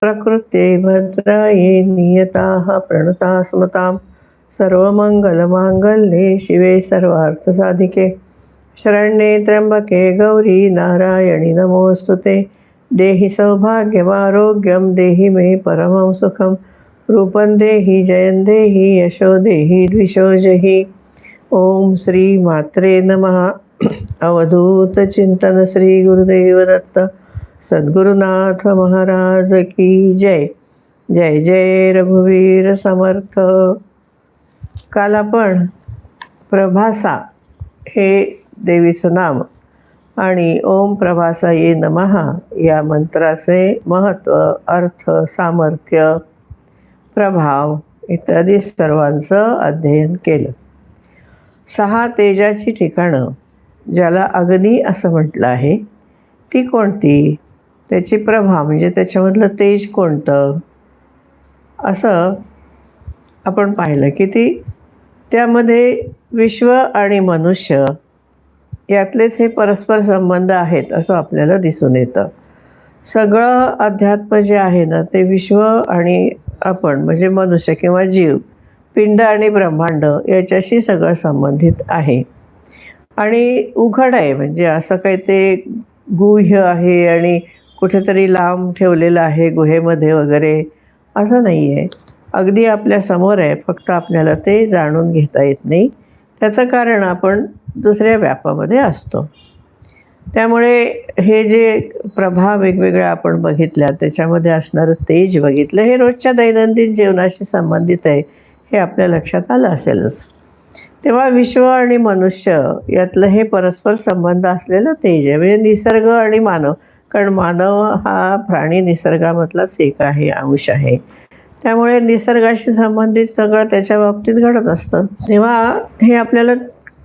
प्रकृते भद्राये नियताः प्रणताः स्मतां सर्वमंगलमांगल्ये शिवे सर्वार्थसाधिके शरण्ये त्र्यंबके गौरी नारायणी नमोस्तुते। देहि सौभाग्यमारोग्यं देहि मे परमं सुखं रूपं देहि जयं देहि यशो देहि द्विषोजहि। ओम श्री मात्रे नमः। अवधूत चिंतन श्री गुरुदेव दत्त सद्गुरुनाथ महाराज की जय। जय जय रघुवीर समर्थ। काल आपण प्रभासा हे देवीचं नाम आणि ओम प्रभासाये नमः या मंत्राचे महत्त्व, अर्थ, सामर्थ्य, प्रभाव इत्यादी सर्वांचं अध्ययन केलं। 6 तेजाची ठिकाणं ज्याला अग्नी असं म्हटलं आहे ती कोणती, त्याची प्रभा म्हणजे त्याच्यामधलं तेज कोणतं, असं आपण पाहिलं की त्यामध्ये विश्व आणि मनुष्य यातलेच हे परस्पर संबंध आहेत असं आपल्याला दिसून येतं। सगळं अध्यात्म जे आहे ना ते विश्व आणि आपण म्हणजे मनुष्य किंवा जीव, पिंड आणि ब्रह्मांड याच्याशी सगळं संबंधित आहे आणि उघड आहे, म्हणजे असं काही ते गुह्य आहे आणि कुठेतरी लांब ठेवलेलं आहे गुहेमध्ये वगैरे असं नाही आहे। अगदी आपल्या समोर आहे, फक्त आपल्याला ते जाणून घेता येत नाही। त्याचं कारण आपण दुसऱ्या व्यापामध्ये असतो। त्यामुळे हे जे प्रभा वेगवेगळ्या आपण बघितल्या, त्याच्यामध्ये असणारं तेज बघितलं, हे रोजच्या दैनंदिन जीवनाशी संबंधित आहे हे आपल्या लक्षात आलं असेलच। तेव्हा विश्व आणि मनुष्य यातलं हे परस्पर संबंध असलेलं तेज आहे, म्हणजे निसर्ग आणि मानव, कारण मानव हा प्राणी निसर्गामधलाच एक आहे, अंश आहे। त्यामुळे निसर्गाशी संबंधित सगळं त्याच्या बाबतीत घडत असतं। तेव्हा हे आपल्याला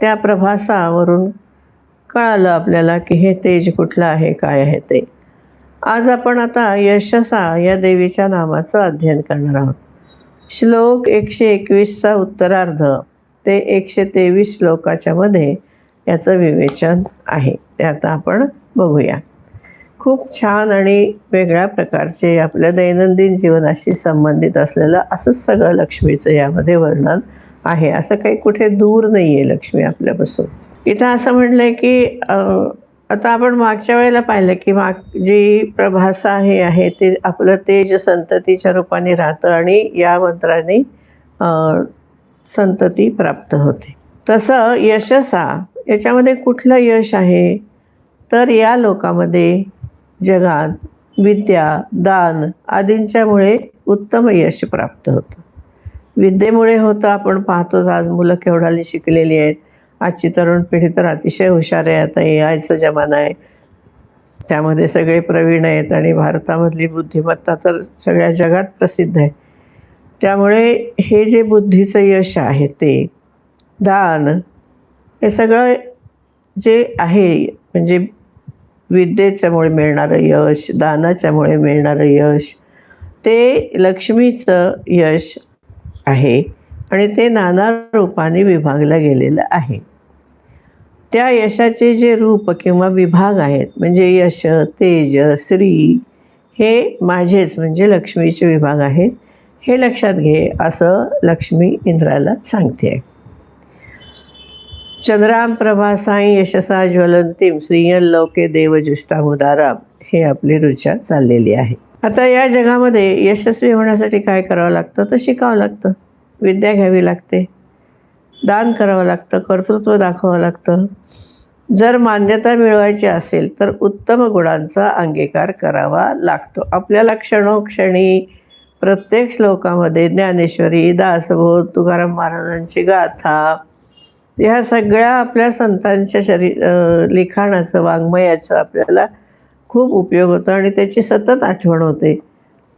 त्या प्रभासावरून कळालं आपल्याला की हे तेज कुठलं आहे, काय आहे ते। आज आपण आता यशसा या देवीच्या नामाचं अध्ययन करणार आहोत। श्लोक 121चा उत्तरार्ध ते 123 श्लोकाच्या मध्ये याचं विवेचन आहे, ते आता आपण बघूया। खूप छान आणि वेगळ्या प्रकारचे आपल्या दैनंदिन जीवनाशी संबंधित असलेलं असंच सगळं लक्ष्मीचं यामध्ये वर्णन आहे। असं काही कुठे दूर नाही आहे लक्ष्मी आपल्यापासून। इथं असं म्हटलं आहे की आता आपण मागच्या वेळेला पाहिलं की जी प्रभासा हे आहे ते आपलं तेज संततीच्या रूपाने राहतं आणि या मंत्राने संतती प्राप्त होते। तसं यशसा याच्यामध्ये कुठलं यश आहे, तर या लोकामध्ये जगात विद्या, दान आदींच्यामुळे उत्तम यश प्राप्त होतं। विद्येमुळे होतं, आपण पाहतोच आज मुलं केवढाली शिकलेली आहेत। आजची तरुण पिढी तर अतिशय हुशार आहे। आता AIचा जमाना आहे, त्यामध्ये सगळे प्रवीण आहेत आणि भारतामधली बुद्धिमत्ता तर सगळ्या जगात प्रसिद्ध आहे। त्यामुळे हे जे बुद्धीचं यश आहे ते, दान, हे सगळं जे आहे म्हणजे विद्येच्यामुळे मिळणारं यश, दानाच्यामुळे मिळणारं यश, ते लक्ष्मीचं यश आहे आणि ते नाना रूपाने विभागलं गेलेलं आहे। त्या यशाचे जे रूप किंवा विभाग आहेत म्हणजे यश, तेज, श्री, हे माझेच म्हणजे लक्ष्मीचे विभाग आहेत, हे लक्षात घे असं लक्ष्मी इंद्राला सांगते। चंद्राम प्रभासाई यशसा ज्वलंतीम श्रीयल्लोके देवजुष्टामुदाराम, हे आपली रुचा चाललेली आहे। आता या जगामध्ये यशस्वी होण्यासाठी काय करावं लागतं, तर शिकावं लागतं, विद्या घ्यावी लागते, दान करावं लागतं, कर्तृत्व दाखवावं लागतं। जर मान्यता मिळवायची असेल तर उत्तम गुणांचा अंगीकार करावा लागतो। आपल्याला क्षणोक्षणी प्रत्येक श्लोकामध्ये ज्ञानेश्वरी, दासबोध, तुकाराम महाराजांची गाथा, ह्या सगळ्या आपल्या संतांच्या लिखाणाचं, वाङ्मयाचं आपल्याला खूप उपयोग होतो आणि त्याची सतत आठवण होते।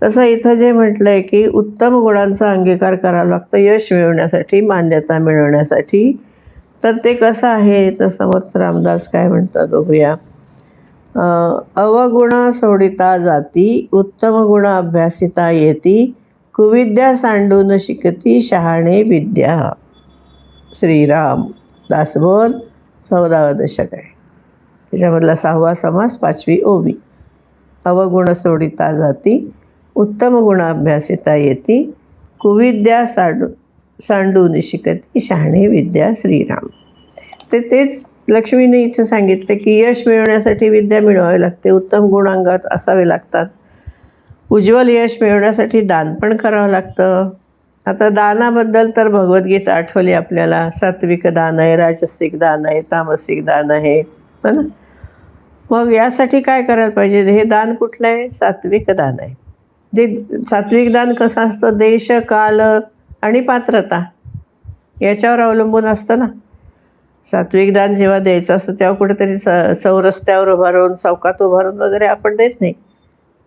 तसं इथं जे म्हटलं आहे की उत्तम गुणांचा अंगीकार करावा लागतो यश मिळवण्यासाठी, मान्यता मिळवण्यासाठी। तर ते कसं आहे, तर समर्थ रामदास काय म्हणतात बघूया। अवगुण सोडिता जाती, उत्तम गुण अभ्यासिता येती, कुविद्या सांडून शिकती शहाणे विद्या। श्रीराम दासबोध 14वा दशक आहे, त्याच्यामधला 6वा समास 5वी ओवी। अवगुण सोडिता जाती, उत्तम गुणाभ्यासिता येती, कुविद्या सांडून शिकती, शहाणे विद्या श्रीराम. तेच लक्ष्मीने इथं सांगितलं की यश मिळवण्यासाठी विद्या मिळवावी लागते, उत्तम गुण अंगात असावे लागतात, उज्ज्वल यश मिळवण्यासाठी दान पण करावं लागतं. आता दानाबद्दल तर भगवद्गीता आठवली आपल्याला. सात्विक दान आहे, राजसिक दान आहे, तामसिक दान आहे, हो ना. मग यासाठी काय करायला पाहिजे? हे दान कुठलं आहे? सात्विक दान आहे. जे सात्विक दान कसं असतं? देश, काल आणि पात्रता याच्यावर अवलंबून असतं ना. सात्विक दान जेव्हा द्यायचं असतं तेव्हा कुठेतरी चौरस्त्यावर उभारून, चौकात उभारून वगैरे आपण देत नाही.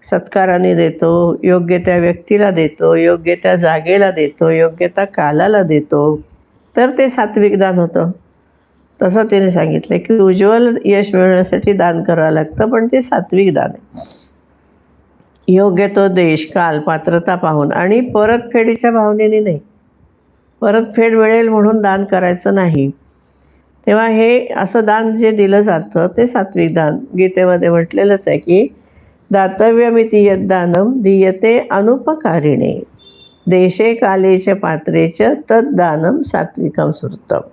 सत्काराने देतो, योग्य त्या व्यक्तीला देतो, योग्य त्या जागेला देतो, योग्य त्या कालाला देतो, तर ते सात्विक दान होतं. तसं तिने सांगितलं की उज्ज्वल यश मिळवण्यासाठी दान करावं लागतं, पण ते सात्विक दान आहे. योग्य तो देश, काल, पात्रता पाहून आणि परतफेडीच्या भावनेने नाही. परतफेड मिळेल म्हणून दान करायचं नाही. तेव्हा हे असं दान जे दिलं जातं ते सात्विक दान. गीतेमध्ये म्हटलेलंच आहे की दातव्यमिति यद्दानं दीयते अनुपकारिणे, देशे कालेच पात्रेच तद्दानं सात्विकं सुहृतम्.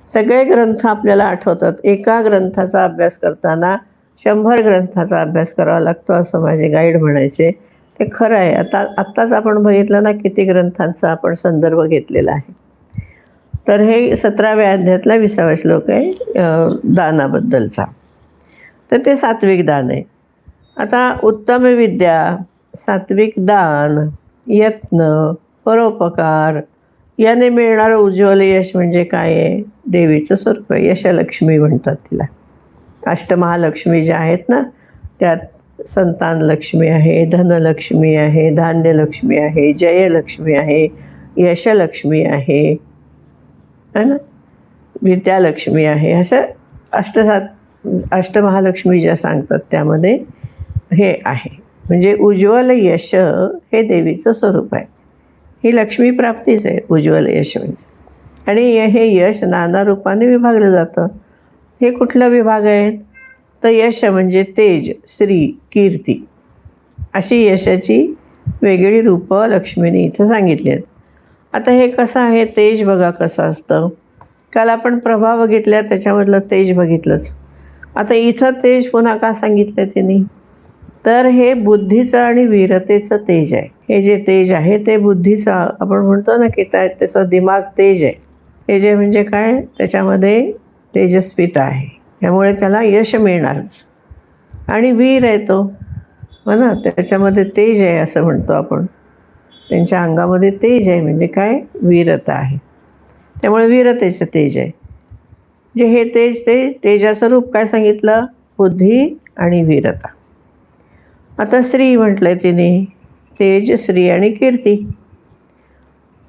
सगळे ग्रंथ आपल्याला आठवतात. एका ग्रंथाचा अभ्यास करताना 100 ग्रंथाचा अभ्यास करावा लागतो असं माझे गाईड म्हणायचे. ते खरं आहे. आत्ताच आपण बघितलं ना किती ग्रंथांचा आपण संदर्भ घेतलेला आहे. तर हे 17व्या अध्यायातला 20वा श्लोक आहे दानाबद्दलचा. तर ते सात्विक दान आहे. आता उत्तम विद्या, सात्विक दान, यत्न, परोपकार याने मिळणारं उज्ज्वल यश म्हणजे काय आहे? देवीचं स्वरूप आहे. यशलक्ष्मी म्हणतात तिला. अष्टमहालक्ष्मी ज्या आहेत ना, त्यात संतान लक्ष्मी आहे, धनलक्ष्मी आहे, धान्यलक्ष्मी आहे, जयलक्ष्मी आहे, यशलक्ष्मी आहे, है ना, विद्यालक्ष्मी आहे. अशा अष्टमहालक्ष्मी ज्या सांगतात त्यामध्ये हे आहे. म्हणजे उज्ज्वल यश हे देवीचं स्वरूप आहे. ही लक्ष्मी प्राप्तीच आहे उज्ज्वल यश म्हणजे. आणि हे यश नाना रूपाने विभागलं जातं. हे कुठलं विभाग आहे? तर यश म्हणजे तेज, श्री, कीर्ती अशी यशाची वेगळी रूपं लक्ष्मीने इथं सांगितली आहेत. आता हे कसं आहे? तेज बघा कसं असतं. काल आपण प्रभा बघितल्या, त्याच्यामधलं तेज बघितलंच. आता इथं तेज पुन्हा का सांगितलं त्यांनी? तर हे बुद्धीचं आणि वीरतेचं तेज आहे. हे जे तेज आहे ते बुद्धीचं, आपण म्हणतो ना की त्याचं दिमाग तेज आहे. तेज आहे म्हणजे काय? त्याच्यामध्ये तेजस्विता आहे, त्यामुळे त्याला यश मिळणारच. आणि वीर आहे तो, हो ना, त्याच्यामध्ये तेज आहे असं म्हणतो आपण. त्यांच्या अंगामध्ये तेज आहे म्हणजे काय? वीरता आहे. त्यामुळे वीरतेचं तेज आहे. जे हे तेजाचं रूप काय सांगितलं? बुद्धी आणि वीरता. आता श्री म्हटलंय तिने, तेज, श्री आणि कीर्ती.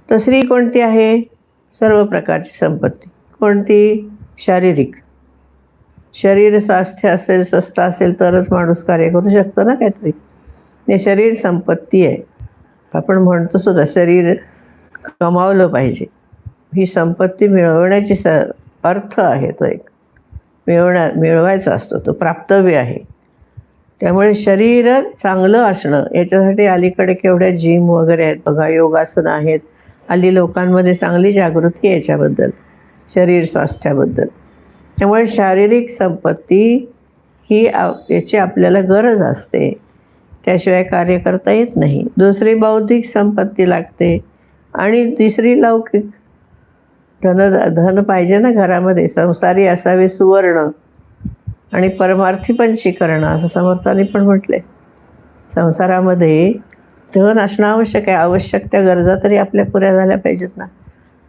तर श्री कोणती आहे? सर्व प्रकारची संपत्ती. कोणती? शारीरिक. शरीर स्वास्थ्य असेल, स्वस्थ असेल तरच माणूस कार्य करू शकतो ना काहीतरी. हे शरीर संपत्ती आहे. आपण म्हणतो सुद्धा शरीर कमावलं पाहिजे. ही संपत्ती मिळवण्याची अर्थ आहे तो एक. मिळवायचा असतो, तो प्राप्तव्य आहे. त्यामुळे शरीर चांगलं असणं याच्यासाठी अलीकडे केवढ्या जिम वगैरे आहेत बघा, योगासनं आहेत. हल्ली लोकांमध्ये चांगली जागृती आहे याच्याबद्दल, शरीर स्वास्थ्याबद्दल. त्यामुळे शारीरिक संपत्ती ही याची आपल्याला गरज असते, त्याशिवाय कार्य करता येत नाही. दुसरी बौद्धिक संपत्ती लागते आणि तिसरी लौकिक. धन पाहिजे ना घरामध्ये. संसारी असावे सुवर्ण आणि परमार्थी पंचीकरण असं समर्थांनी पण म्हटले. संसारामध्ये धन असणं आवश्यक आहे. आवश्यक त्या गरजा तरी आपल्या पुऱ्या झाल्या पाहिजेत ना.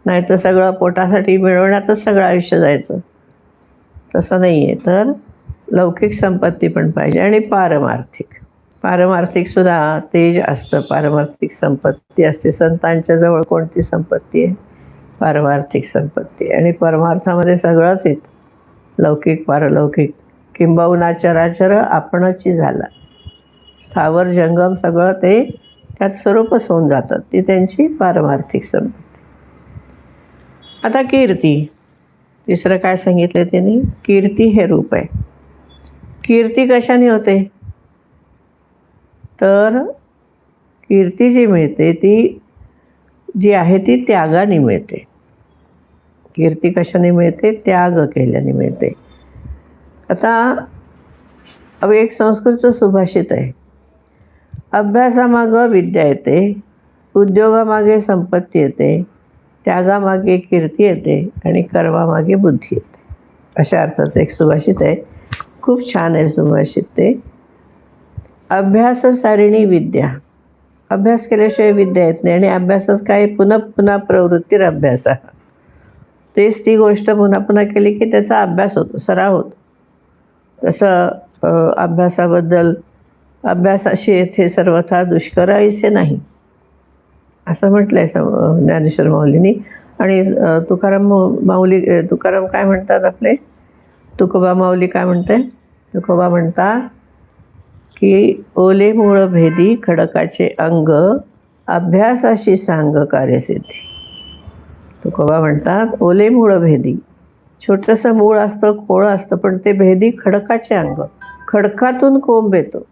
नाहीतर सगळं पोटासाठी मिळवण्यातच सगळं आयुष्य जायचं. तसं नाही आहे. तर लौकिक संपत्ती पण पाहिजे आणि पारमार्थिकसुद्धा तेज असतं. पारमार्थिक संपत्ती असते. संतांच्या जवळ कोणती संपत्ती आहे? पारमार्थिक संपत्ती. आणि परमार्थामध्ये सगळंच येतं, लौकिक पारलौकिक. किंबहुना चराचर आपणची झाला. स्थावर जंगम सगळं ते त्यात स्वरूपच होऊन जातात. ती त्यांची पारमार्थिक संपत्ती. आता कीर्ती. तिसरं काय सांगितलं त्यांनी? कीर्ती हे रूप आहे. कीर्ती कशाने होते? तर कीर्ती जी मिळते ती जी आहे ती त्यागाने मिळते. कीर्ती कशाने मिळते? त्याग केल्याने मिळते. आता एक संस्कृतचं सुभाषित आहे, अभ्यासामागं विद्या येते, उद्योगामागे संपत्ती येते, त्यागामागे कीर्ती येते आणि कर्मामागे बुद्धी येते. अशा अर्थाचं एक सुभाषित आहे. खूप छान आहे सुभाषित ते. अभ्यास सारिणी विद्या. अभ्यास केल्याशिवाय विद्या येत नाही आणि अभ्यासच काय? पुन्हा पुन्हा प्रवृत्तीर अभ्यास. तेच ती गोष्ट पुन्हा पुन्हा केली की त्याचा अभ्यास होतो, सराव होतो. तसं अभ्यासाबद्दल अभ्यासाशी येथे सर्वथा दुष्कर ऐसे नाही असं म्हटलं आहे ज्ञानेश्वर माऊलींनी. आणि तुकाराम काय म्हणतात आपले? तुकोबा माऊली काय म्हणते? तुकोबा म्हणतात की ओले मूळ भेदी खडकाचे अंग, अभ्यासाशी सांग कार्यसिद्धी. तुकोबा म्हणतात ओले मूळ भेदी, छोटंसं मूळ असतं, खोळ असतं, पण ते भेदी खडकाचे अंग, खडकातून कोंब येतो.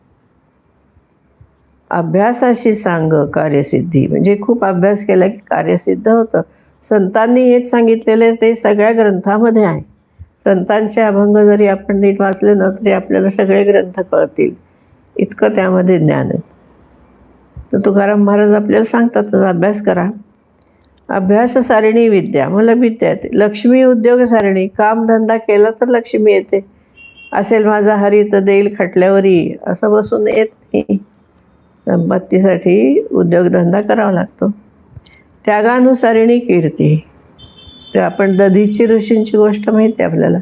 अभ्यासाशी सांग कार्यसिद्धी म्हणजे खूप अभ्यास केला की कार्यसिद्ध होतं. संतांनी हेच सांगितलेले ते सगळ्या ग्रंथामध्ये आहे. संतांचे अभंग जरी आपण नीट वाचले ना तरी आपल्याला सगळे ग्रंथ कळतील, इतकं त्यामध्ये ज्ञान आहे. तर तुकाराम महाराज आपल्याला सांगतात अभ्यास करा. अभ्यास सारिणी विद्या, मला विद्या येते. लक्ष्मी उद्योग सारिणी, कामधंदा केला तर लक्ष्मी येते. असेल माझा हरी तर देईल खटल्यावरी, असं बसून येत नाही. संपत्तीसाठी उद्योगधंदा करावा लागतो. त्यागानुसारिणी कीर्ती, ते आपण दधीची ऋषींची गोष्ट माहिती आहे आपल्याला.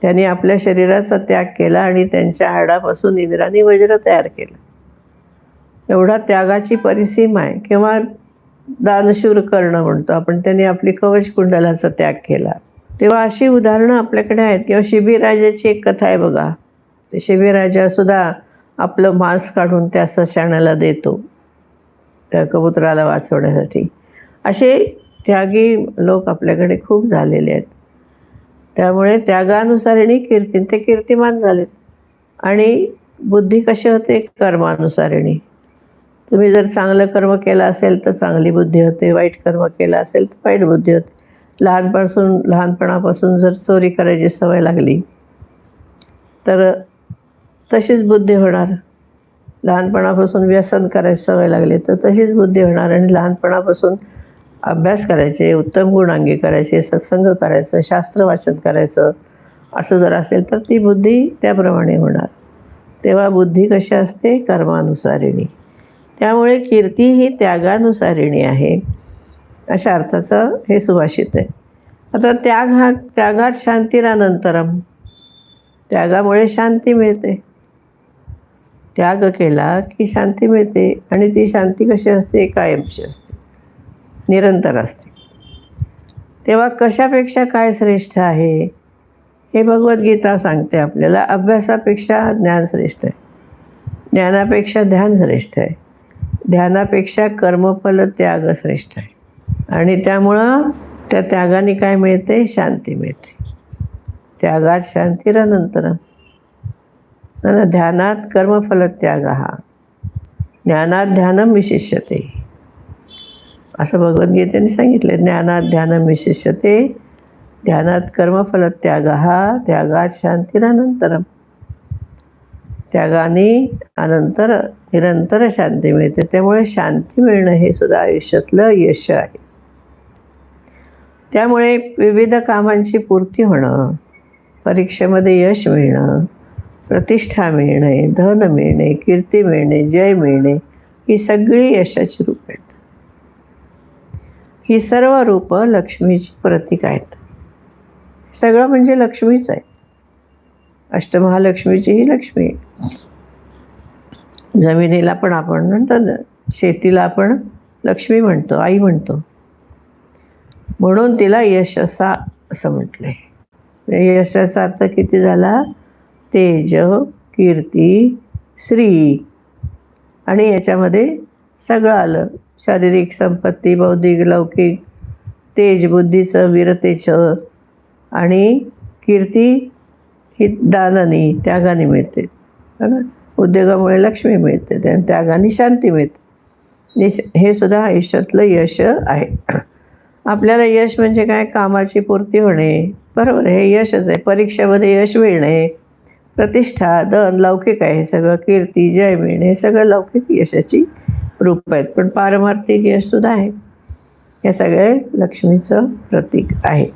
त्यांनी आपल्या शरीराचा त्याग केला आणि त्यांच्या हाडापासून इंद्राने वज्र तयार केलं. एवढा त्यागाची परिसीमा आहे. किंवा दानशूर कर्ण म्हणतो आपण, त्यांनी आपली कवच कुंडलाचा त्याग केला. तेव्हा अशी उदाहरणं आपल्याकडे आहेत. किंवा शिबीराजाची एक कथा आहे बघा. ते शिबीराजासुद्धा आपलं मांस काढून त्या सशाण्याला देतो त्या कबुतराला वाचवण्यासाठी. असे त्यागी लोक आपल्याकडे खूप झालेले आहेत. त्यामुळे त्यागानुसारिणी कीर्ती, ते कीर्तिमान झालेत. आणि बुद्धी कशी होते? कर्मानुसारिणी. तुम्ही जर चांगलं कर्म केलं असेल तर चांगली बुद्धी होते, वाईट कर्म केलं असेल तर वाईट बुद्धी होते. लहानपणापासून जर चोरी करायची सवय लागली तर तशीच बुद्धी होणार. लहानपणापासून व्यसन करायची सवय लागली तर तशीच बुद्धी होणार. आणि लहानपणापासून अभ्यास करायचे, उत्तम गुणांगी करायचे, सत्संग करायचं, शास्त्र वाचन करायचं, असं जर असेल तर ती बुद्धी त्याप्रमाणे होणार. तेव्हा बुद्धी कशी असते? कर्मानुसारिणी. त्यामुळे कीर्ती ही त्यागानुसारिणी आहे, अशा अर्थाचं हे सुभाषित आहे. आता त्यागात शांतिरानंतरम, त्यागामुळे शांती मिळते. त्याग केला की शांती मिळते. आणि ती शांती कशी असते? कायमची असते, निरंतर असते. तेव्हा कशापेक्षा काय श्रेष्ठ आहे हे भगवद्गीता सांगते आपल्याला. अभ्यासापेक्षा ज्ञान श्रेष्ठ आहे, ज्ञानापेक्षा ध्यान श्रेष्ठ आहे, ध्यानापेक्षा कर्मफल त्याग श्रेष्ठ आहे. आणि त्यामुळं त्या त्यागाने काय मिळते? शांती मिळते. त्यागात शांतिरानंतरम, ध्यानात कर्मफल त्याग, ज्ञानात ध्यानम विशिष्यते, असं भगवद्गीतेने सांगितलं. ज्ञानात ध्यानम विशिष्यते, ध्यानात कर्मफल त्याग, त्यागात शांतिरानंतरम. त्यागाने अनंतर निरंतर शांती मिळते. त्यामुळे शांती मिळणं हे सुद्धा आयुष्यातलं यश आहे. त्यामुळे विविध कामांची पूर्ती होणं, परीक्षेमध्ये यश मिळणं, प्रतिष्ठा मिळणे, धन मिळणे, कीर्ती मिळणे, जय मिळणे, ही सगळी यशाची रूप आहेत. ही सर्व रूपं लक्ष्मीची प्रतीक आहेत. सगळं म्हणजे लक्ष्मीच आहे. अष्टमहालक्ष्मीची ही लक्ष्मी आहे. जमिनीला पण आपण म्हणतो ना, शेतीला आपण लक्ष्मी म्हणतो, आई म्हणतो. म्हणून तिला यशसा असं म्हटलं आहे. यशाचा अर्थ किती झाला? तेज, कीर्ती, श्री, आणि याच्यामध्ये सगळं आलं. शारीरिक संपत्ती, बौद्धिक, लौकिक, तेज बुद्धीचं, वीरतेचं, आणि कीर्ती ही दानाने त्यागाने मिळते. उद्योगामुळे लक्ष्मी मिळते, त्यागाने शांती मिळते. हे सुद्धा आयुष्यातलं यश आहे. आपल्याला यश म्हणजे काय? कामाची पूर्ती होणे, बरोबर, हे यशच आहे. परीक्षेमध्ये यश मिळणे, प्रतिष्ठा, धन, लौकिक आहे हे सगळं. कीर्ती, जय मिळणे हे सगळं लौकिक यशाची रूप आहेत. पण पारमार्थिक यशसुद्धा आहे. हे सगळे लक्ष्मीचं प्रतीक आहे.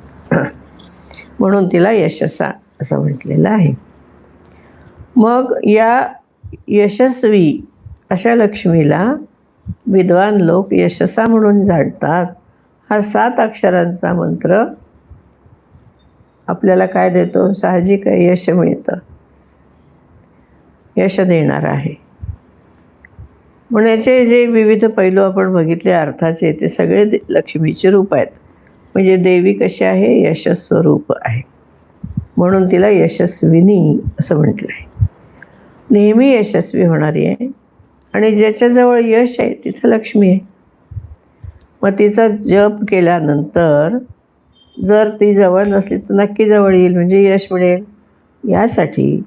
म्हणून तिला यशसा असं म्हटलेलं आहे. मग या यशस्वी अशा लक्ष्मीला विद्वान लोक यशसा म्हणून जाणतात. हा 7 अक्षरांचा मंत्र आपल्याला काय देतो? साहजिक आहे, यश मिळतं, यश देणार आहे. म्हणून याचे जे विविध पैलू आपण बघितले अर्थाचे, ते सगळे लक्ष्मीचे रूप आहेत. म्हणजे देवी कशी आहे? यशस्वरूप आहे. म्हणून तिला यशस्विनी असं म्हटलं आहे. नेहमी यशस्वी होणारी आहे. आणि ज्याच्याजवळ यश आहे तिथं लक्ष्मी आहे. मग तिचा जप केल्यानंतर जर ती जवळ नसली तर नक्की जवळ येईल, म्हणजे यश मिळेल. यासाठी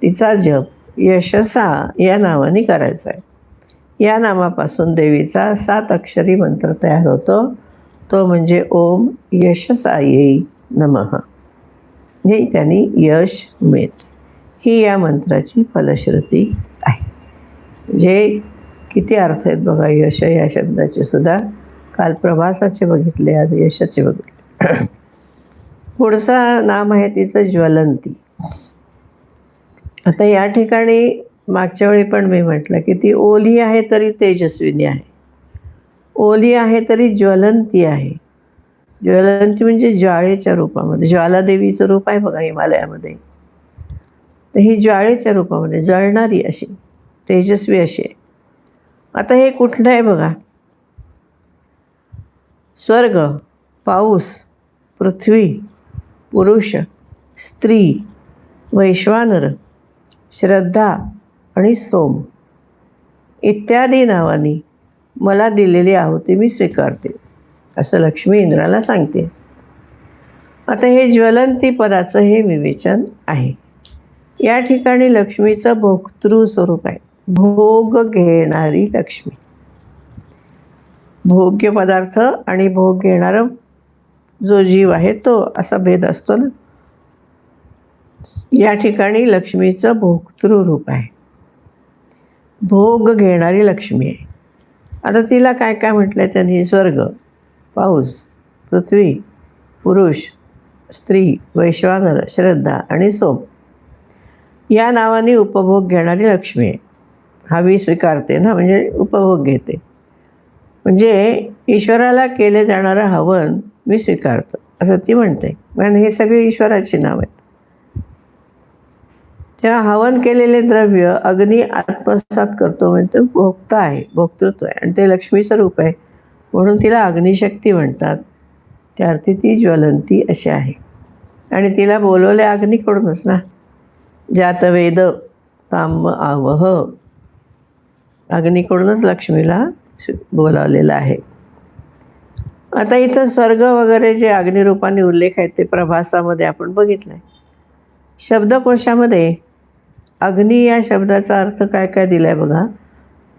तिचा जप यशसा या नावाने करायचा आहे. या नामापासून देवीचा 7 अक्षरी मंत्र तयार होतो. तो म्हणजे ओम यशसायै नमः. हे त्यांनी यश मिळते. ही या मंत्राची फलश्रुती आहे. म्हणजे किती अर्थ आहेत बघा यश या शब्दाचे सुद्धा. काल प्रभासाचे बघितले, आज यशाचे बघितले. पुढचा नाम आहे तिचं ज्वलंती. आता या ठिकाणी मागच्या वेळी पण मी म्हटलं की ती ओली आहे तरी तेजस्विनी आहे, ओली आहे तरी ज्वलंती आहे. ज्वलंती म्हणजे ज्वाळेच्या रूपामध्ये. ज्वालादेवीचं रूप आहे बघा हिमालयामध्ये. तर ही ज्वाळेच्या रूपामध्ये जळणारी अशी, तेजस्वी अशी आहे. आता हे कुठलं आहे बघा? स्वर्ग, पाऊस, पृथ्वी, पुरुष, स्त्री, वैश्वानर, श्रद्धा आणि सोम इत्यादी नावांनी मला दिलेली आहुती मी स्वीकारते, असं लक्ष्मी इंद्राला सांगते. आता हे ज्वलंती पदाचं हे विवेचन आहे. या ठिकाणी लक्ष्मीचं भोक्तृ स्वरूप आहे. भोग घेणारी लक्ष्मी. भोग्य पदार्थ आणि भोग घेणारा जो जीव आहे तो, असा भेद असतो ना. या ठिकाणी लक्ष्मीचं भोक्तृ रूप आहे. भोग घेणारी लक्ष्मी आहे. आता तिला काय काय म्हटलं आहे त्यांनी? स्वर्ग, पाऊस, पृथ्वी, पुरुष, स्त्री, वैश्वानर, श्रद्धा आणि सोम या नावाने उपभोग घेणारी लक्ष्मी आहे. हवी स्वीकारते ना, म्हणजे उपभोग घेते. म्हणजे ईश्वराला केले जाणारं हवन मी स्वीकारतो असं ती म्हणते. कारण हे सगळे ईश्वराची नाव आहेत. तेव्हा हवन केलेले द्रव्य अग्नी आत्मसात करतो, म्हणजे भोक्ता आहे, भोक्तृत्व आहे. आणि ते लक्ष्मीचं रूप आहे म्हणून तिला अग्निशक्ती म्हणतात. त्या अर्थी ती ज्वलंती अशी आहे. आणि तिला बोलवले अग्नीकडूनच ना. ज्यात वेद ताम आवह, अग्नीकडूनच लक्ष्मीला बोलावलेलं आहे. आता इथं स्वर्ग वगैरे जे अग्निरूपाने उल्लेख आहेत ते प्रभासामध्ये आपण बघितलं आहे. शब्दकोशामध्ये अग्नी या शब्दाचा अर्थ काय काय दिला आहे बघा.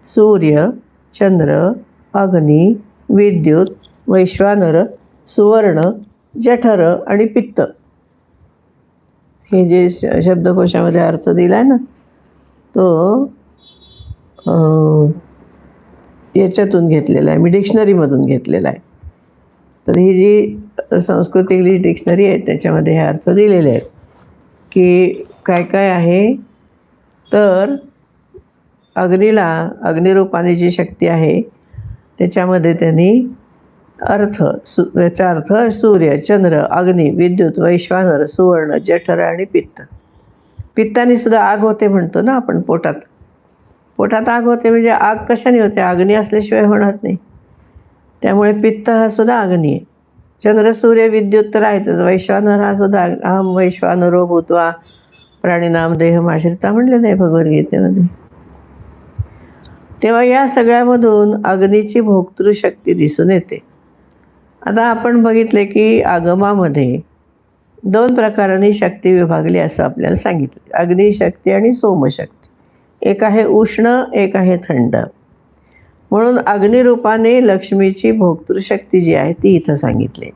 सूर्य, चंद्र, अग्नी, विद्युत, वैश्वानर, सुवर्ण, जठर आणि पित्त. हे जे शब्दकोशामध्ये अर्थ दिला आहे ना, तो याच्यातून घेतलेला आहे, मी डिक्शनरीमधून घेतलेला आहे. तर ही जी संस्कृत इंग्लिश डिक्शनरी आहे त्याच्यामध्ये हे अर्थ दिलेले आहेत की काय काय आहे. तर अग्नीला, अग्निरूपाने जी शक्ती आहे त्याच्यामध्ये त्यांनी याचा अर्थ सूर्य, चंद्र, अग्नी, विद्युत, वैश्वानर, सुवर्ण, जठर आणि पित्त. पित्ताने सुद्धा आग होते म्हणतो ना आपण. पोटात आग होते म्हणजे आग कशाने होते? अग्नी असल्याशिवाय होणार नाही. त्यामुळे पित्त हा सुद्धा अग्नी आहे. चंद्र, सूर्य, विद्युत तर आहेतच. वैश्वानर हा सुद्धा अहम वैश्वानरो भूत्वा प्राणिनाम देहमाश्रिता म्हणलेलं आहे भगवद्गीतेमध्ये. तेव्हा या सगळ्यामधून अग्नीची भोक्तृशक्ती दिसून येते. आता आपण बघितले की आगमामध्ये 2 प्रकारांनी शक्ती विभागली असं आपल्याला सांगितलं. अग्निशक्ती आणि सोमशक्ती. एक आहे उष्ण, एक आहे थंड. म्हणून अग्निरूपाने लक्ष्मीची भोक्तृशक्ती जी आहे ती इथं सांगितली.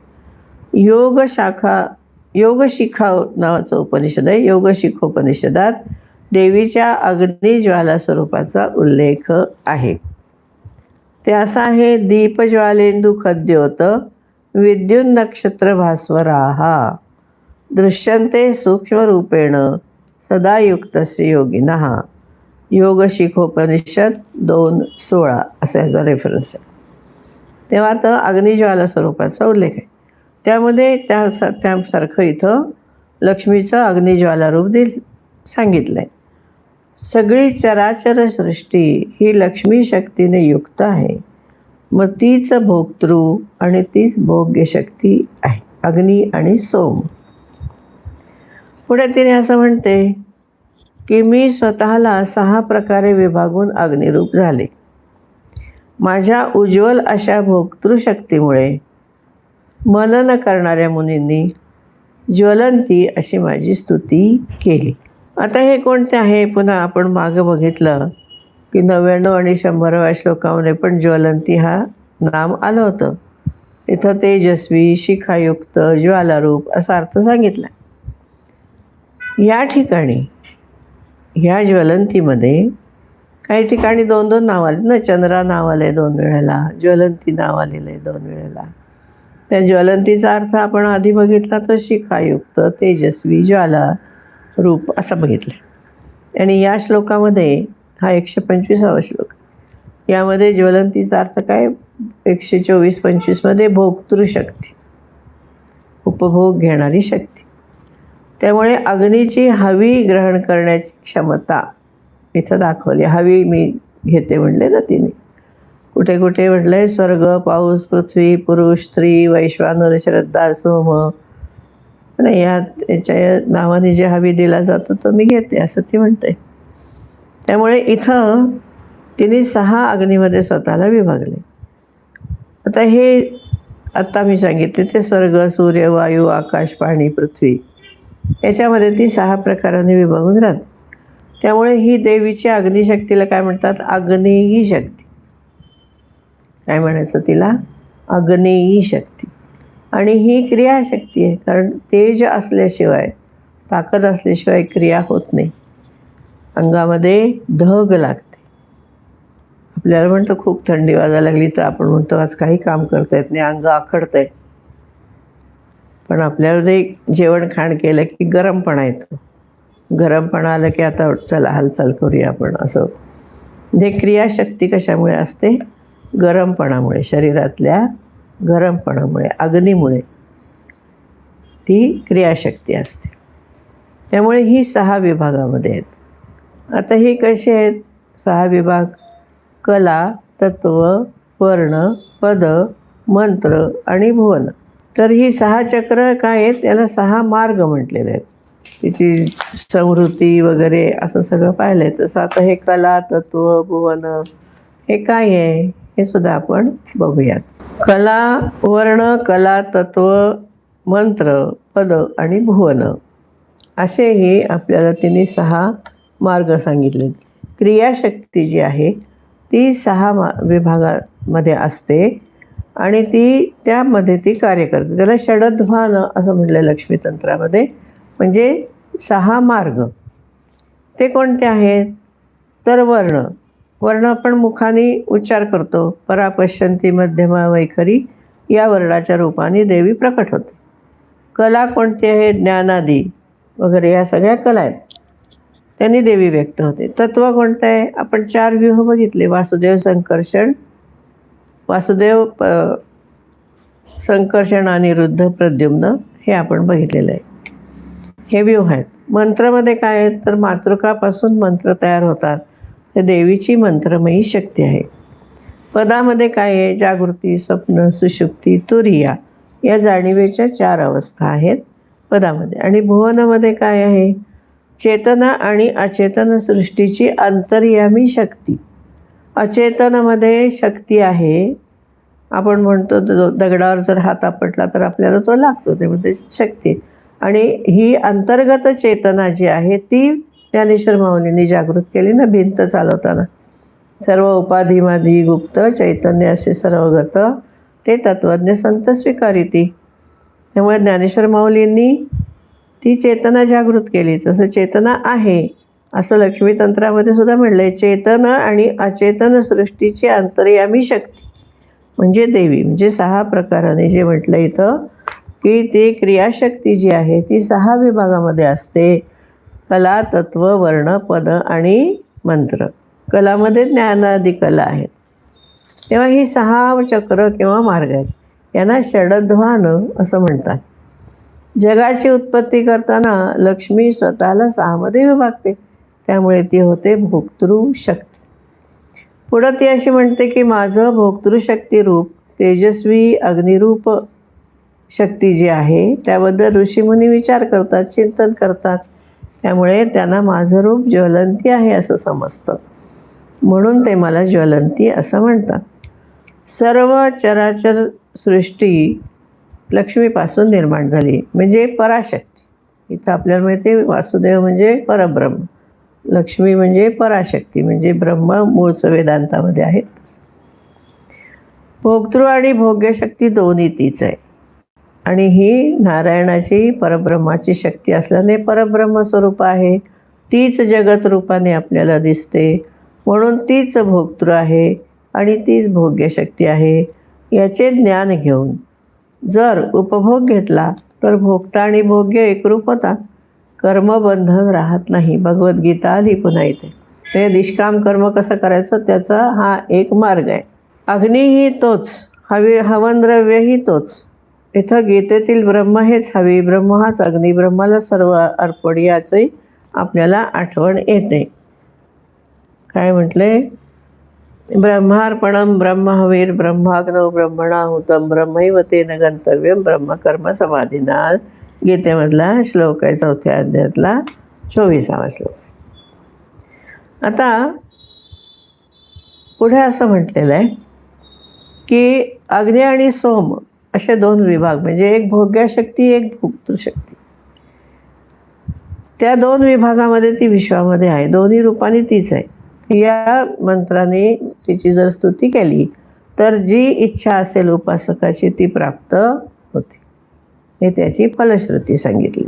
योगशिखा नावाचं उपनिषद आहे. योगशिखोपनिषदात देवीच्या अग्निज्वाला स्वरूपाचा उल्लेख आहे. ते असं आहे, दीपज्वालेंदू खद्योत विद्युन्नक्षत्र भास्वराहा दृश्यन्ते सूक्ष्मरूपेण सदा युक्तस्य योगिनः. योगशिखोपनिषद 2:16 असा याचा रेफरन्स आहे. तेव्हा तर अग्निज्वाला स्वरूपाचा उल्लेख आहे. त्यामध्ये त्यासारखं इथं लक्ष्मीचं अग्निज्वाला रूप सांगितलं आहे. सगळी चराचर सृष्टी ही लक्ष्मी शक्तीने युक्त आहे. मग तीच भोक्तृ आणि तीच भोग्य शक्ती आहे, अग्नी आणि सोम. पुढे तिने असं म्हणते की मी स्वतःला 6 प्रकारे विभागून अग्निरूप झाले. माझ्या उज्ज्वल अशा भोक्तृशक्तीमुळे मनन करणाऱ्या मुनींनी ज्वलंती अशी माझी स्तुती केली. आता हे कोणते आहे? पुन्हा आपण मागं बघितलं की 99 आणि 100व्या श्लोकामध्ये पण ज्वलंती हा नाम आलं होतं. इथं तेजस्वी, शिखायुक्त, ज्वालारूप असा अर्थ सांगितला. या ठिकाणी ह्या ज्वलंतीमध्ये काही ठिकाणी 2-2 नाव आले ना. चंद्रा नाव आले 2 वेळेला, ज्वलंती नाव आलेलं आहे 2 वेळेला. त्या ज्वलंतीचा अर्थ आपण आधी बघितला तो शिखायुक्त, तेजस्वी, ज्वाला रूप असा बघितलं. आणि या श्लोकामध्ये हा 125वा श्लोक, यामध्ये ज्वलंतीचा अर्थ काय? 124-25मध्ये भोक्तृशक्ती, उपभोग घेणारी शक्ती. त्यामुळे अग्नीची हवी ग्रहण करण्याची क्षमता इथं दाखवली. हवी मी घेते म्हणले ना तिने. कुठे कुठे म्हटलं आहे स्वर्ग, पाऊस, पृथ्वी, पुरुष, स्त्री, वैश्वानर, श्रद्धा, सोम. नाही, याच्या नावाने जे हवी दिला जातो तो मी घेते असं ती म्हणते. त्यामुळे इथं तिने 6 अग्नीमध्ये स्वतःला विभागले. आता मी सांगितले ते स्वर्ग, सूर्य, वायू, आकाश, पाणी, पृथ्वी याच्यामध्ये ती 6 प्रकाराने विभागून राहते. त्यामुळे ही देवीची अग्निशक्तीला काय म्हणतात? आग्नेयी शक्ती. काय म्हणायचं तिला? आग्नेयी शक्ती. आणि ही क्रियाशक्ती आहे, कारण तेज असल्याशिवाय, ताकद असल्याशिवाय क्रिया होत नाही. अंगामध्ये धग लागते. आपल्याला म्हणतो खूप थंडी वाजायला लागली तर आपण म्हणतो आज काही काम करता येत नाही, अंग आखडतं आहे. पण आपल्यामध्ये जेवण खाण केलं की गरमपणा येतो. गरमपणा आलं की आता चला हालचाल करूया आपण असं. म्हणजे क्रियाशक्ती कशामुळे असते? गरमपणामुळे, शरीरातल्या गरमपणामुळे, अग्नीमुळे ती क्रियाशक्ती असते. त्यामुळे ही 6 विभागामध्ये आहेत. आता ही कशी आहेत 6 विभाग? कला, तत्व, वर्ण, पद, मंत्र आणि भुवन. तर ही 6 चक्र काय आहेत? त्याला 6 मार्ग म्हटलेले आहेत. तिची संवृत्ती वगैरे असं सगळं पाहिलं आहे. तसं आता हे कला, तत्व, भुवन हे काय आहे हे सुद्धा आपण बघूयात. कला, वर्ण, कला, तत्व, मंत्र, पद आणि भुवन असे हे आपल्याला तिने 6 मार्ग सांगितले. क्रियाशक्ती जी आहे ती 6 विभागामध्ये असते आणि त्यामध्ये ती कार्य करते. त्याला षडध्वान असं म्हटलं लक्ष्मीतंत्रामध्ये. म्हणजे 6 मार्ग. ते कोणते आहेत? तर वर्ण आपण मुखाने उच्चार करतो. परा, पश्यंती, मध्यमा, वैखरी या वर्णाच्या रूपाने देवी प्रकट होते. कला कोणती आहे? ज्ञानादी वगैरे या सगळ्या कला आहेत, त्यांनी देवी व्यक्त होते. तत्व कोणतं आहे? आपण 4 व्यूह बघितले. वासुदेव, संकर्षण, अनिरुद्ध, प्रद्युम्न हे आपण बघितलेलं आहे. हे व्यूह आहेत. मंत्रामध्ये काय आहेत? तर मातृकापासून मंत्र तयार होतात. ते देवीची मंत्रमयी शक्ती आहे. पदामध्ये काय आहे? जागृती, स्वप्न, सुषुप्ती, तुरिया या जाणीवेच्या 4 अवस्था आहेत पदामध्ये. आणि भुवनामध्ये काय आहे? चेतना आणि अचेतन सृष्टीची अंतर्यामी शक्ती. अचेतनामध्ये शक्ती आहे. आपण म्हणतो दगडावर जर हात आपटला तर आपल्याला तो लागतो, त्यामध्ये शक्ती. आणि ही अंतर्गत चेतना जी आहे ती ज्ञानेश्वर माऊलींनी जागृत केली ना भिंत चालवताना. सर्व उपाधिमादी गुप्त चैतन्य असे सर्वगत ते तत्त्वज्ञ संत स्वीकारिती. त्यामुळे ज्ञानेश्वर माऊलींनी ती चेतना जागृत केली. तसं चेतना आहे असं लक्ष्मीतंत्रामध्ये सुद्धा म्हणलं आहे. चेतन आणि अचेतन सृष्टीची अंतर्यामी शक्ती म्हणजे देवी, म्हणजे 6 प्रकाराने जे म्हटलं इथं की ती क्रियाशक्ती जी आहे ती 6 विभागामध्ये असते. कला, तत्व, वर्ण, पद आणि मंत्र. कलामध्ये ज्ञानादी कला आहेत. तेव्हा ही 6 चक्र किंवा मार्ग आहेत. यांना षडध्वान असं म्हणतात. जगाची उत्पत्ती करताना लक्ष्मी स्वतःला 6 मध्ये विभागते. त्यामुळे ती होते भोक्तृशक्ती. पुढं ती अशी म्हणते की माझं भोक्तृशक्ती रूप तेजस्वी अग्निरूप शक्ती जी आहे त्याबद्दल ऋषीमुनी विचार करतात, चिंतन करतात. त्यामुळे त्यांना माझं रूप ज्वलंती आहे असं समजतं. म्हणून ते मला ज्वलंती असं म्हणतात. सर्व चराचर सृष्टी लक्ष्मीपासून निर्माण झाली म्हणजे पराशक्ती. इथं आपल्याला माहिती आहे वासुदेव म्हणजे परब्रह्म, लक्ष्मी म्हणजे पराशक्ती म्हणजे ब्रह्म मूळचं वेदांतामध्ये आहे. तसं भोक्तृ आणि भोग्यशक्ती दोन्ही तीच आहे. आणि ही नारायणाची परब्रह्माची शक्ती असल्याने परब्रह्म स्वरूप आहे. तीच जगत रूपाने आपल्याला दिसते. म्हणून तीच भोक्तृ आहे आणि तीच भोग्यशक्ती आहे. याचे ज्ञान घेऊन जर उपभोग घेतला तर भोगता आणि भोग्य एकरूप होतात. कर्मबंधन राहत नाही. भगवद्गीता आली पुन्हा इथे. हे निष्काम कर्म कसं करायचं त्याचा हा एक मार्ग आहे. अग्नीही तोच, हवनद्रव्यही तोच. इथं गीतेतील ब्रह्म हेच हवी, ब्रह्म हाच अग्नी, ब्रह्माला सर्व अर्पण याचंही आपल्याला आठवण येते. काय म्हटले? ब्रह्मार्पणम ब्रह्महवीर ब्रह्माग्नौ ब्रह्मणाहुतम ब्रह्मैव तेन गंतव्यम ब्रह्मकर्म समाधिना. गीतेमधला श्लोक आहे 4थ्या अध्यायातला 24वा श्लोक. आता पुढे असं म्हटलेलं आहे की अग्नी आणि सोम असे 2 विभाग म्हणजे एक भोग्यशक्ती एक भोक्तृशक्ती. त्या 2 विभागामध्ये ती विश्वामध्ये आहे. दोन्ही रूपाने तीच आहे. या मंत्राने तिची जर स्तुती केली तर जी इच्छा असेल उपासकाची ती प्राप्त होते. हे त्याची फलश्रुती सांगितली.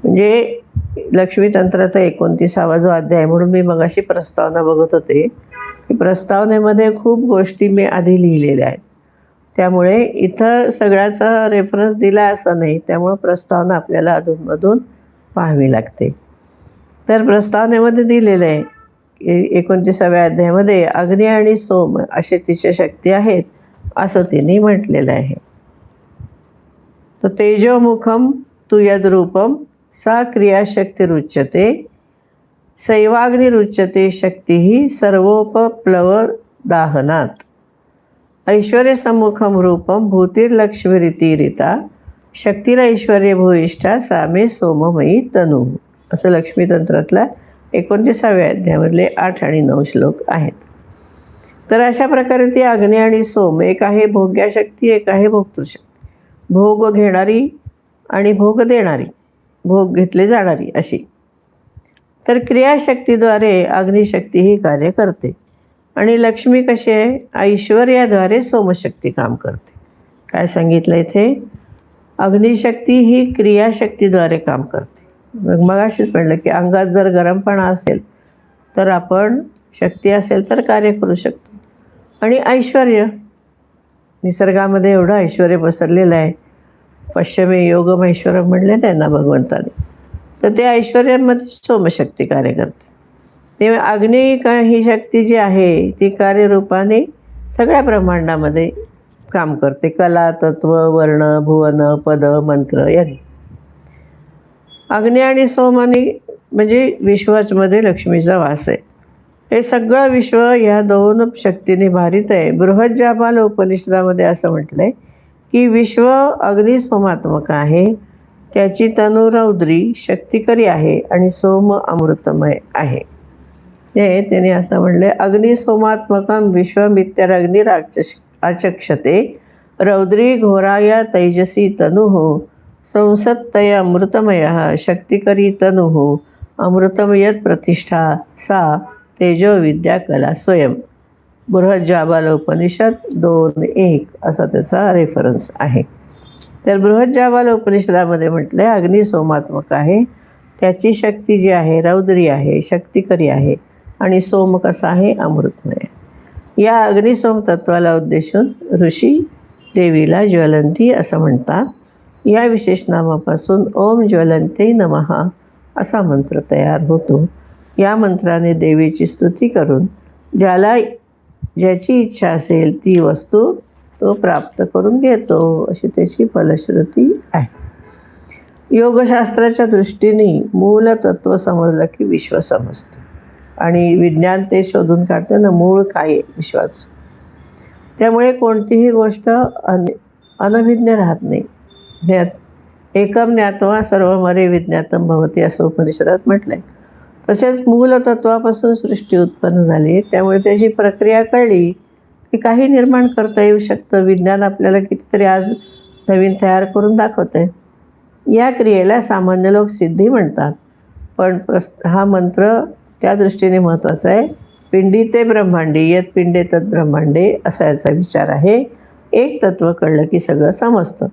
म्हणजे लक्ष्मीतंत्राचा 29वा जो अध्याय म्हणून मी मगाशी प्रस्तावना बघत होते की प्रस्तावनेमध्ये खूप गोष्टी मी आधी लिहिलेल्या आहेत. त्यामुळे इथं सगळ्याचा रेफरन्स दिला असं नाही. त्यामुळं प्रस्तावना आपल्याला अधूनमधून पाहावी लागते. तर प्रस्तावनेमध्ये दिलेलं आहे 29व्या अध्यायामध्ये अग्नी आणि सोम असे तिच्या शक्ती आहेत असं तिने म्हटलेलं आहे. तर तेजोमुखम तु यद्रूपम सा क्रियाशक्तिरुच्यते सैवाग्निरुच्यते शक्ती सर्वोपप्लव दाहनात. ऐश्वर्यसम्मुखम रूपम भूतिर्लक्ष्मीरितिरिता शक्तीला ऐश्वर्य भूयिष्ठा सामे सोममयी तनू. असं लक्ष्मीतंत्रातला 29व्या अध्यायामधले 8 आणि 9 श्लोक आहेत. तर अशा प्रकारे ती अग्नी आणि सोम, एक आहे भोग्यशक्ती एक आहे भोक्तृशक्ती. भोग घेणारी आणि भोग देणारी, भोग घेतले जाणारी अशी. तर क्रियाशक्तीद्वारे अग्निशक्ती ही कार्य करते आणि लक्ष्मी कशी आहे? ऐश्वर्याद्वारे सोमशक्ती काम करते. काय सांगितलं इथे? अग्निशक्ती ही क्रियाशक्तीद्वारे काम करते. मग अशीच म्हणलं की अंगात जर गरमपणा असेल तर आपण शक्ती असेल तर कार्य करू शकतो. आणि ऐश्वर्य, निसर्गामध्ये एवढं ऐश्वर्य पसरलेलं आहे. पश्चिमे योगम ऐश्वर्य म्हणलेलं आहे ना भगवंताने. तर ते ऐश्वर्यामध्ये सोमशक्ती कार्य करते. तेव्हा अग्नी ही शक्ती जी आहे ती कार्यरूपाने सगळ्या ब्रह्मांडामध्ये काम करते. कला, तत्व, वर्ण, भुवन, पद, मंत्र यांनी. अग्नी आणि सोम म्हणजे विश्वामध्ये लक्ष्मीचा वास आहे. हे सगळं विश्व ह्या 2 शक्तीने भारित आहे. बृहज्जापाल उपनिषदामध्ये असं म्हटलं आहे की विश्व अग्निसोमात्मक आहे. त्याची तनु रौद्री शक्तिकरी आहे आणि सोम अमृतमय आहे. हे त्याने असं म्हणले, अग्निसोमात्मकं विश्वमित्यरग्निराचक्षते रौद्री घोराया तैजसी तनुः संसत्तय अमृतमयः शक्तिकरी तनुः अमृतमयत प्रतिष्ठा सा तेजो विद्या कला स्वयं. बृहज्जाबालोपनिषद 2:1 असा त्याचा रेफरन्स आहे. तर बृहज्जाबालोपनिषदामध्ये म्हटलं आहे अग्नी सोमात्मक आहे. त्याची शक्ती जी आहे रौद्री आहे, शक्तिकरी आहे आणि सोम कसा आहे अमृतमय. या अग्निसोम तत्वाला उद्देशून ऋषी देवीला ज्वलंती असं म्हणतात. या विशेषनामापासून ओम ज्वलंते नमः असा मंत्र तयार होतो. या मंत्राने देवीची स्तुती करून ज्याला ज्याची इच्छा असेल ती वस्तू तो प्राप्त करून घेतो अशी त्याची फलश्रुती आहे. योगशास्त्राच्या दृष्टीने मूल तत्त्व समजलं की विश्व समजतं आणि विज्ञान ते शोधून काढते ना मूळ काय आहे विश्वाचं. त्यामुळे कोणतीही गोष्ट अनभिज्ञ राहत नाही. एकम ज्ञात्वा सर्वमरे विज्ञातम भवती असं उपनिषदात म्हटलं आहे. तसेच मूलतत्वापासून सृष्टी उत्पन्न झाली, त्यामुळे त्याची प्रक्रिया कळली की काही निर्माण करता येऊ शकतं. विज्ञान आपल्याला कितीतरी आज नवीन तयार करून दाखवतं आहे. या क्रियेला सामान्य लोक सिद्धी म्हणतात, पण हा मंत्र त्या दृष्टीने महत्त्वाचा आहे. पिंडी ते ब्रह्मांडी यत पिंडे तत् ब्रह्मांडे असा याचा विचार आहे. एक तत्त्व कळलं की सगळं समजतं.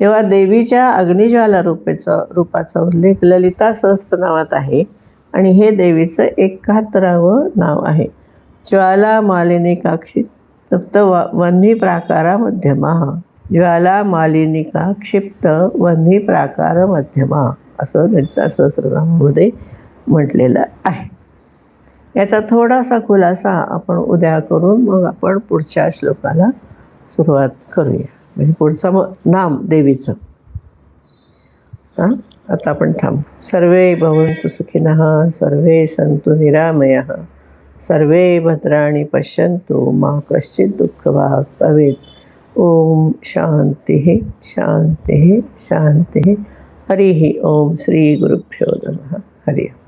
तेव्हा देवीच्या अग्निज्वाला रूपाचा उल्लेख ललिता सहस्त्रनामात आहे आणि हे देवीचं 71वं नाव आहे. ज्वाला मालिनिकाक्षी तप्त वह्नी प्राकार मध्यमा. ज्वाला मालिनिका क्षिप्त वह्नी प्राकार मध्यमा असं ललिता सहस्त्रनामामध्ये म्हटलेलं आहे. याचा थोडासा खुलासा आपण उद्या करून मग आपण पुढच्या श्लोकाला सुरुवात करूया. म्हणजे पुढचं नाम देवीचं. आता आपण थांबू. सर्वे भवन्तु सुखिनः, सर्वे सन्तु निरामयः, सर्वे भद्राणि पश्यन्तु मा कश्चित् दुःखभाग् भवेत्. ओम शांतिः शांतिः शांतिः. हरिः ओम. श्री गुरुभ्यो नमः. हरि ओम.